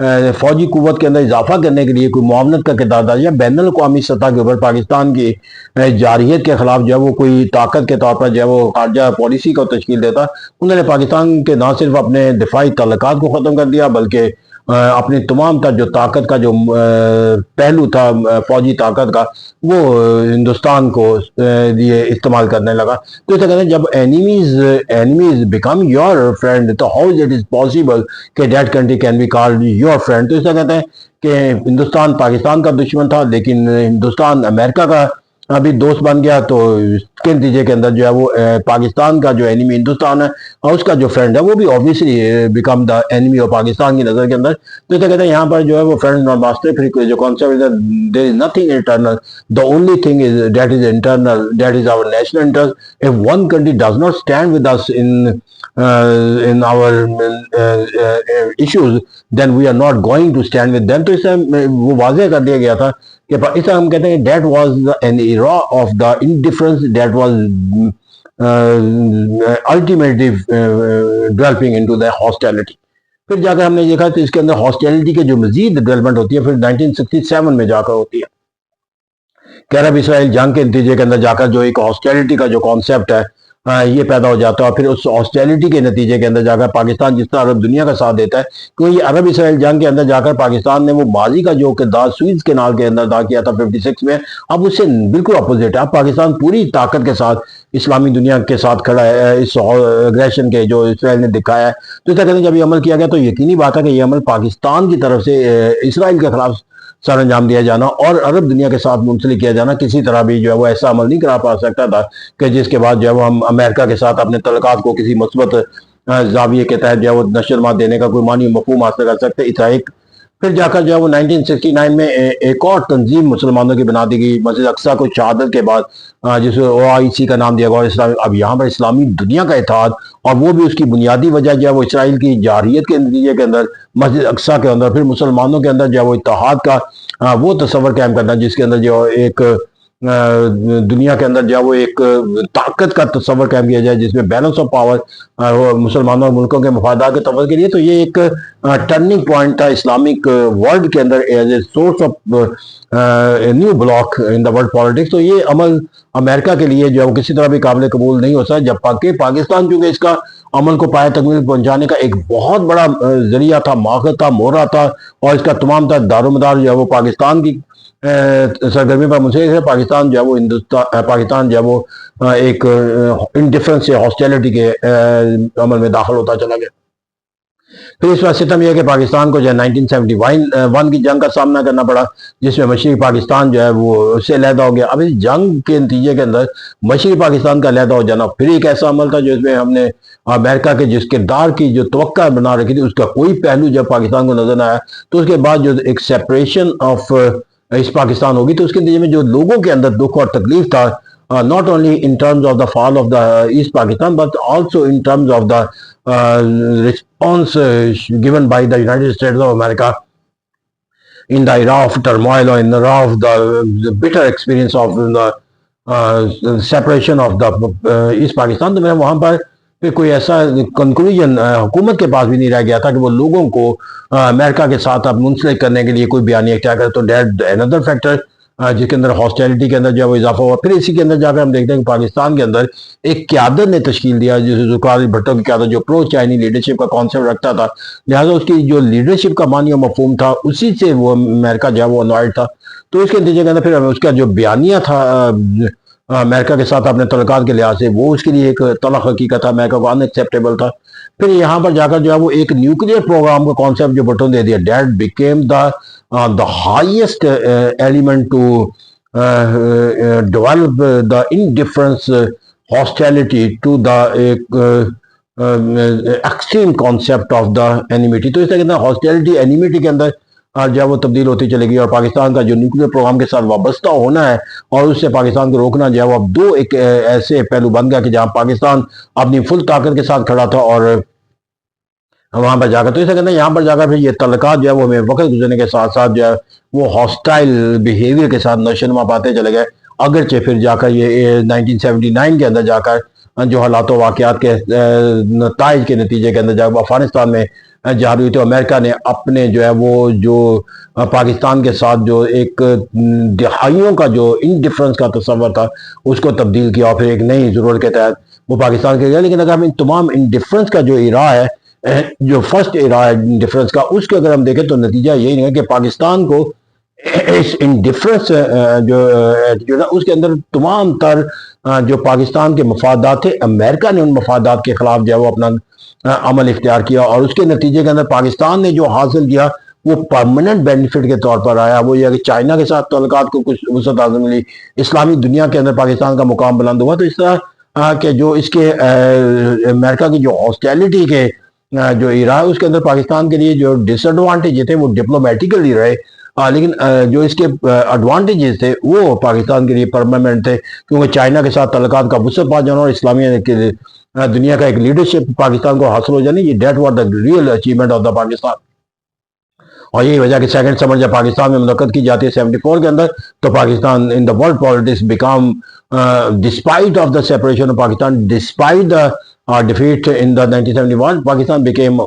فوجی قوت کے اندر اضافہ کرنے کے لیے کوئی معاونت کا کردار ادا یا بین الاقوامی سطح کے اوپر پاکستان کی جارحیت کے خلاف جو ہے وہ کوئی طاقت کے طور پر جو ہے وہ خارجہ پالیسی کو تشکیل دیتا. انہوں نے پاکستان کے نہ صرف اپنے دفاعی تعلقات کو ختم کر دیا بلکہ اپنی تمام تر جو طاقت کا جو پہلو تھا فوجی طاقت کا وہ ہندوستان کو لیے استعمال کرنے لگا. تو اسے کہتے ہیں جب اینیمیز بیکم یور فرینڈ تو ہاؤ اٹ از پاسبل کہ that country can be called your friend. تو اسے کہتے ہیں کہ ہندوستان پاکستان کا دشمن تھا لیکن ہندوستان امریکہ کا ابھی دوست بن گیا. تو اس کے نتیجے کے اندر جو ہے وہ پاکستان کا جو اینیمی ہندوستان ہے اور اس کا جو فرینڈ ہے وہ بھی obviously become the enemy of Pakistan کی نظر کے اندر. تو اسے کہتے ہیں یہاں پر جو ہے وہ فرینڈ ناٹ ماسٹر پھر جو کانسیپٹ ہے there is nothing internal the only thing is that is internal that is our national interest. If one country does not stand with us in our issues then we are not going to stand with them. تو اس سے وہ واضح کر دیا گیا تھا کہ اس سے ہم کہتے ہیں that was an era of the indifference that was ultimately developing into the hostility. پھر جا کر ہم نے دیکھا تو اس کے اندر ہاسٹیلٹی کے جو مزید ڈیولپمنٹ ہوتی ہے پھر 1967 میں جا کر ہوتی ہے کہ عرب اسرائیل جنگ کے نتیجے کے اندر جا کر جو ایک ہاسٹیلٹی کا جو کانسیپٹ ہے یہ پیدا ہو جاتا ہے. اور پھر اس ہاسٹیلٹی کے نتیجے کے اندر جا کر پاکستان جس طرح عرب دنیا کا ساتھ دیتا ہے کیونکہ یہ عرب اسرائیل جنگ کے اندر جا کر پاکستان نے وہ ماضی کا جو کردار سوئز کینال کے اندر ادا کیا تھا 56 میں اب اس سے بالکل اپوزٹ ہے. اب پاکستان پوری طاقت کے ساتھ اسلامی دنیا کے ساتھ کھڑا ہے اس اگریشن کے جو اسرائیل نے دکھایا ہے. تو اس طرح کہتے ہیں جب یہ عمل کیا گیا تو یقینی بات ہے کہ یہ عمل پاکستان کی طرف سے اسرائیل کے خلاف سر انجام دیا جانا اور عرب دنیا کے ساتھ منسلک کیا جانا کسی طرح بھی جو ہے وہ ایسا عمل نہیں کرا پا سکتا تھا کہ جس کے بعد جو ہے وہ ہم امریکہ کے ساتھ اپنے تعلقات کو کسی مثبت زاویے کے تحت جو ہے وہ نشرمات دینے کا کوئی معنی مفہوم حاصل کر سکتے. ایک پھر جا کر جو ہے وہ 1969 میں ایک اور تنظیم مسلمانوں کی بنا دی گئی مسجد اقصیٰ کو شہادت کے بعد جس OIC کا نام دیا گیا. اب یہاں پر اسلامی دنیا کا اتحاد اور وہ بھی اس کی بنیادی وجہ جو ہے وہ اسرائیل کی جارحیت کے نتیجے کے اندر مسجد اقصیٰ کے اندر پھر مسلمانوں کے اندر جو ہے وہ اتحاد کا وہ تصور قائم کرنا جس کے اندر جو ایک دنیا کے اندر جو ہے وہ ایک طاقت کا تصور قائم کیا جائے جس میں بیلنس آف پاور مسلمانوں اور ملکوں کے مفادات کے تفاضل کے لیے. تو یہ ایک ٹرننگ پوائنٹ تھا اسلامک ورلڈ کے اندر as a source of new bloc in the world politics. تو یہ عمل امریکہ کے لیے جو ہے وہ کسی طرح بھی قابل قبول نہیں ہو سکتا جب کہ پاکستان چونکہ اس کا عمل کو پایہ تکمیل پہنچانے کا ایک بہت بڑا ذریعہ تھا ماخذ تھا مورا تھا اور اس کا تمام تر دار و مدار جو ہے وہ پاکستان کی سرگرمی پر منسلک ہے. پاکستان جو ہے وہ پاکستان جو ہے وہ ایک انڈیفرنس سے ہاسٹیلٹی کے عمل میں داخل ہوتا چلا گیا. پھر اس وقت ستم یہ ہے کہ پاکستان کو جو ہے 1971 کی جنگ کا سامنا کرنا پڑا جس میں مشرقی پاکستان جو ہے وہ اس سے علیحدہ ہو گیا. اب اس جنگ کے نتیجے کے اندر مشرقی پاکستان کا علیحدہ ہو جانا پھر ایک ایسا عمل تھا جس میں ہم نے امریکہ کے جس کردار کی جو توقع بنا رکھی تھی اس کا کوئی پہلو جب پاکستان کو نظر نہ آیا. تو اس کے بعد جو ایک سیپریشن آف اس پاکستان ہوگی تو اس کے نتیجے میں جو لوگوں کے اندر دکھ اور تکلیف تھا not only in terms of the fall of the East Pakistan but also in terms of the response given by the United States of America in the era of turmoil or in the era of the bitter experience of the separation of the East Pakistan. تو میں وہاں پر پھر کوئی ایسا conclusion حکومت کے پاس بھی نہیں رہ گیا تھا کہ وہ لوگوں کو امریکہ کے ساتھ اب منسلک کرنے کے لیے کوئی بیانیہ اختیار کرے. تو دیٹ another factor جس کے اندر ہاسٹیلٹی کے اندر جو ہے وہ اضافہ ہوا. پھر اسی کے اندر جا کر ہم دیکھتے ہیں کہ پاکستان کے اندر ایک قیادت نے تشکیل دیا جسے ذوالفقار بھٹو کی قیادت جو پرو چائنی لیڈرشپ کا کانسیپٹ رکھتا تھا لہٰذا اس کی جو لیڈرشپ کا معنی و مفہوم تھا اسی سے وہ امریکہ جو ہے وہ انوائڈ تھا. تو اس کے نتیجے کے اندر پھر اس کا جو بیانیہ تھا امریکہ کے ساتھ اپنے تعلقات کے لحاظ سے وہ اس کے لیے ایک تلخ حقیقت تھا امریکہ کو ان ایکسیپٹیبل تھا. پھر یہاں پر جا کر جو ہے وہ ایک نیوکلیئر پروگرام کا کانسیپٹ جو بھٹو نے دے دیا that became the highest element to develop the indifference hostility to the extreme concept of the enmity. تو اس طرح کے اندر hostility enmity کے اندر جو ہے وہ تبدیل ہوتی چلے گی اور پاکستان کا جو نیوکلیئر پروگرام کے ساتھ وابستہ ہونا ہے اور اس سے پاکستان کو روکنا جو ہے وہ اب دو ایک ایسے پہلو بن گیا کہ جہاں پاکستان اپنی فل طاقت کے ساتھ کھڑا تھا اور وہاں پر جا کر تو اس طرح یہاں پر جا کر پھر یہ تعلقات جو ہے وہ ہمیں وقت گزرنے کے ساتھ ساتھ جو ہے وہ ہاسٹائل بیہیویئر کے ساتھ نشوونما پاتے چلے گئے. اگرچہ پھر جا کر یہ 1979 کے اندر جا کر جو حالات و واقعات کے نتائج کے نتیجے کے اندر جا کر افغانستان میں جاری ہوئی تو امریکہ نے اپنے جو ہے وہ جو پاکستان کے ساتھ جو ایک دہائیوں کا جو انڈیفرنس کا تصور تھا اس کو تبدیل کیا اور پھر ایک نئی ضرورت کے تحت وہ پاکستان کے گیا. لیکن اگر ہم ان تمام انڈیفرنس کا جو ایرا ہے جو فرسٹ ایرا ہے انڈیفرنس کا اس کے اگر ہم دیکھیں تو نتیجہ یہی نہیں ہے کہ پاکستان کو اس انڈیفرنس جو ایٹیٹیوڈ ہے اس کے اندر تمام تر جو پاکستان کے مفادات تھے امریکہ نے ان مفادات کے خلاف جو ہے وہ اپنا عمل اختیار کیا اور اس کے نتیجے کے اندر پاکستان نے جو حاصل کیا وہ پرماننٹ بینیفٹ کے طور پر آیا. وہ یہ کہ چائنا کے ساتھ تعلقات کو کچھ وسعت حاصل ملی, اسلامی دنیا کے اندر پاکستان کا مقام بلند ہوا. تو اس طرح کہ جو اس کے امریکہ کی جو ہاسٹیلٹی کے جو ایرا ہے اس کے اندر پاکستان کے لیے جو ڈس ایڈوانٹیج تھے وہ ڈپلومیٹیکلی رہے, لیکن جو اس کے ایڈوانٹیجز تھے وہ پاکستان کے لیے پرماننٹ تھے کیونکہ چائنا کے ساتھ تعلقات کا وسعت پا جانا اور اسلامی دنیا کا ایک لیڈرشپ پاکستان کو حاصل ہو جانا, یہ that was the real achievement of the Pakistan. اور یہی وجہ کہ سیکنڈ سمر جب پاکستان میں منعقد کی جاتی ہے 74 کے اندر تو Pakistan in the world politics became despite of the separation of Pakistan, despite the defeat in the 1971 Pakistan became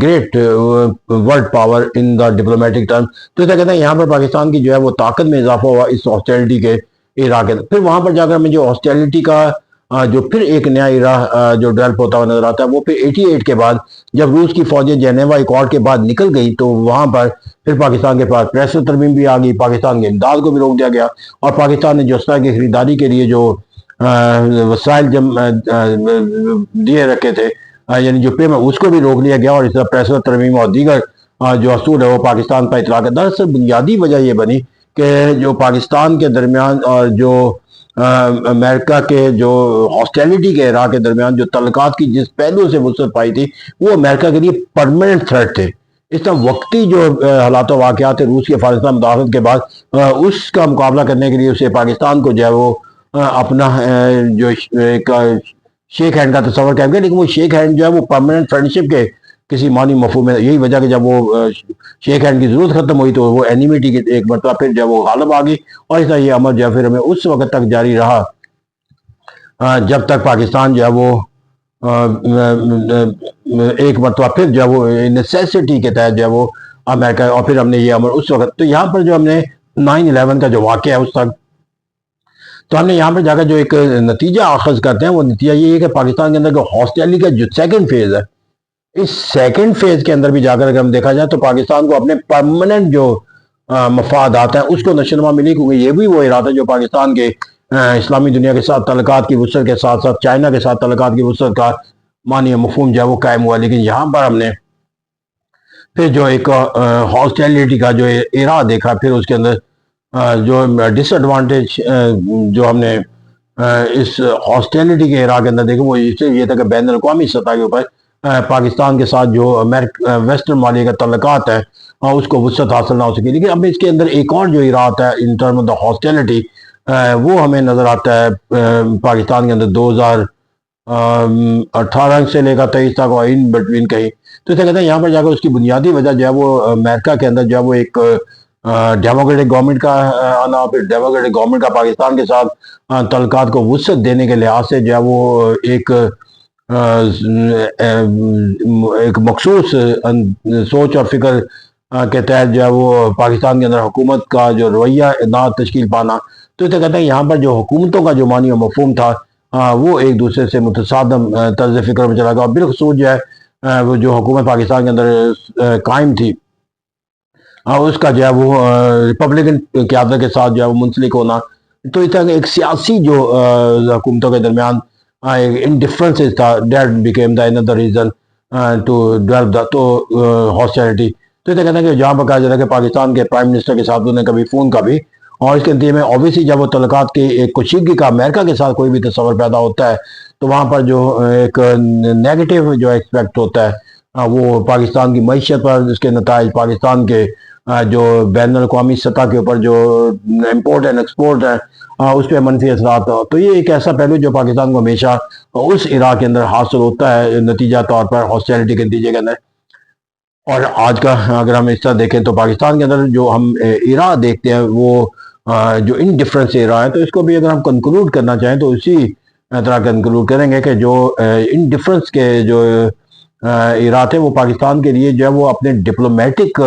great world power in the diplomatic term. تو ایسا کہتے ہیں یہاں پر پاکستان کی جو ہے وہ طاقت میں اضافہ ہوا اس ہاسٹیلٹی کے ایرا کے. پھر وہاں پر جا کر ہمیں جو ہاسٹیلٹی کا جو پھر ایک نیا ایرا جو ڈیولپ ہوتا ہوا نظر آتا ہے وہ پھر 88 کے بعد جب روس کی فوجیں جنیوا ایکارڈ کے بعد نکل گئی تو وہاں پر پھر پاکستان کے پاس پریشر ترمیم بھی آ گئی, پاکستان کے امداد کو بھی روک دیا گیا اور پاکستان نے جو اسلحے کی خریداری کے لیے جو وسائل دیے رکھے تھے یعنی جو پیمنٹ اس کو بھی روک لیا گیا اور اس طرح پریشر ترمیم اور دیگر جو اصول ہے وہ پاکستان پر اطلاق ہے. دراصل بنیادی وجہ یہ بنی کہ جو پاکستان کے درمیان اور جو امریکہ کے جو ہاسٹیلٹی کے ایرا کے درمیان جو تعلقات کی جس پہلو سے وسعت پائی تھی وہ امریکہ کے لیے پرماننٹ تھریٹ تھے. اس طرح وقتی جو حالات و واقعات روس کے افغانستان مداخلت کے بعد اس کا مقابلہ کرنے کے لیے اسے پاکستان کو جو ہے وہ اپنا جو ایک شیک ہینڈ کا تصور کر گیا, لیکن وہ شیک ہینڈ جو ہے وہ پرماننٹ فرینڈشپ کے کسی معنی مفہوم ہے. یہی وجہ کہ جب وہ شیک ہینڈ کی ضرورت ختم ہوئی تو وہ اینیمیٹی کی ایک مرتبہ پھر جب وہ غالب آ گئی اور اس طرح یہ عمل جو ہے پھر ہمیں اس وقت تک جاری رہا جب تک پاکستان جو ہے وہ ایک مرتبہ پھر جو ہے وہ نیسیسٹی کے تحت جو ہے وہ امریکہ اور پھر ہم نے یہ عمل اس وقت. تو یہاں پر جو ہم نے 9/11 کا جو واقعہ ہے اس تک تو ہم نے یہاں پر جا کر جو ایک نتیجہ اخذ کرتے ہیں وہ نتیجہ یہ ہے کہ پاکستان کے اندر جو ہاسٹیلٹی کا جو سیکنڈ فیز ہے اس سیکنڈ فیز کے اندر بھی جا کر اگر ہم دیکھا جائے تو پاکستان کو اپنے پرماننٹ جو مفادات ہیں اس کو نشوونما ملی کیونکہ یہ بھی وہ ارادہ جو پاکستان کے اسلامی دنیا کے ساتھ تعلقات کی وسعت کے ساتھ ساتھ چائنا کے ساتھ تعلقات کی وسعت کا معنی مفہوم جو ہے وہ قائم ہوا. لیکن یہاں پر ہم نے پھر جو ایک ہاسٹیلٹی کا جو ایرا دیکھا پھر اس کے اندر جو ڈس ایڈوانٹیج جو ہم نے اس ہاسٹیلٹی کے ایرا کے اندر دیکھا وہ یہ تھا کہ بین الاقوامی سطح کے اوپر پاکستان کے ساتھ جو ویسٹرن ممالک کے تعلقات ہیں اس کو وسعت حاصل نہ ہو سکی. لیکن اب اس کے اندر ایک اور جو ایرا آتا ہے in term of the hostility وہ ہمیں نظر آتا ہے پاکستان کے اندر 2018 سے لے کر 23 تک اور ان بٹوین کہیں. تو اسے کہتے ہیں یہاں پر جا کر اس کی بنیادی وجہ جو ہے وہ امریکہ کے اندر جو ہے وہ ایک ڈیموکریٹک گورنمنٹ کا آنا پھر ڈیموکریٹک گورنمنٹ کا پاکستان کے ساتھ تعلقات کو وسعت دینے کے لحاظ سے جو ہے وہ ایک مخصوص سوچ اور فکر کے تحت جو ہے وہ پاکستان کے اندر حکومت کا جو رویہ نہ تشکیل پانا. تو اسے کہتے ہیں یہاں پر جو حکومتوں کا جو معنی و مفہوم تھا وہ ایک دوسرے سے متصادم طرز فکر میں چلا گیا اور بالخصوص جو ہے وہ جو حکومت پاکستان کے اندر قائم تھی اس کا جو ہے وہ ریپبلکن قیادت کے ساتھ جو ہے وہ منسلک ہونا. تو اس طرح ایک سیاسی جو حکومتوں کے درمیان انڈیفرنسز تھا that became the another reason to develop the to hostility. تو یہ کہتے ہیں کہ جہاں پر کہا جاتا ہے کہ پاکستان کے پرائم منسٹر کے ساتھ انہوں نے کبھی فون کا بھی اور اس کے نتیجے میں اوبیسلی جب وہ تعلقات کی ایک کشیدگی کا امریکہ کے ساتھ کوئی بھی تصور پیدا ہوتا ہے تو وہاں پر جو ایک نیگیٹو جو ایکسپیکٹ ہوتا ہے وہ پاکستان کی معیشت پر اس کے نتائج پاکستان کے جو بین الاقوامی سطح کے اوپر جو امپورٹ اینڈ ایکسپورٹ ہے اس پہ منفی اثرات. تو یہ ایک ایسا پہلو جو پاکستان کو ہمیشہ اس ایرا کے اندر حاصل ہوتا ہے نتیجہ طور پر ہاسٹیلٹی کے نتیجے کے اندر. اور آج کا اگر ہم اس طرح دیکھیں تو پاکستان کے اندر جو ہم ایرا دیکھتے ہیں وہ جو ان ڈفرنس ایرا ہے تو اس کو بھی اگر ہم کنکلوڈ کرنا چاہیں تو اسی طرح کنکلوڈ کریں گے کہ جو ان ڈفرنس کے جو ارادے وہ پاکستان کے لیے جو ہے وہ اپنے ڈپلومیٹک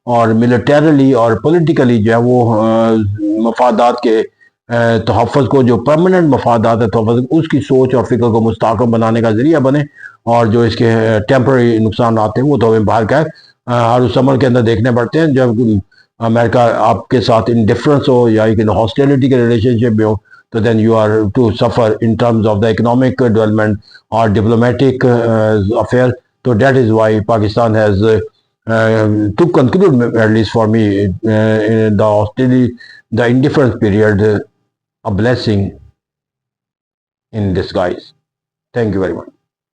اور ملٹریلی اور پولیٹیکلی جو ہے وہ مفادات کے تحفظ کو، جو پرماننٹ مفادات ہے تحفظ، اس کی سوچ اور فکر کو مستحکم بنانے کا ذریعہ بنے، اور جو اس کے ٹیمپرری نقصانات ہیں وہ تو ہمیں باہر کا ہر اس عمل کے اندر دیکھنے پڑتے ہیں. جب امریکہ آپ کے ساتھ انڈیفرنس ہو یا ایک ہاسٹیلٹی کے ریلیشن شپ میں ہو، تو then you are to suffer in terms of the economic development اور ڈپلومیٹک افیئر. تو that is why Pakistan has to conclude, at least for me, in the hostility, the indifference period, a blessing in disguise. Thank you very much.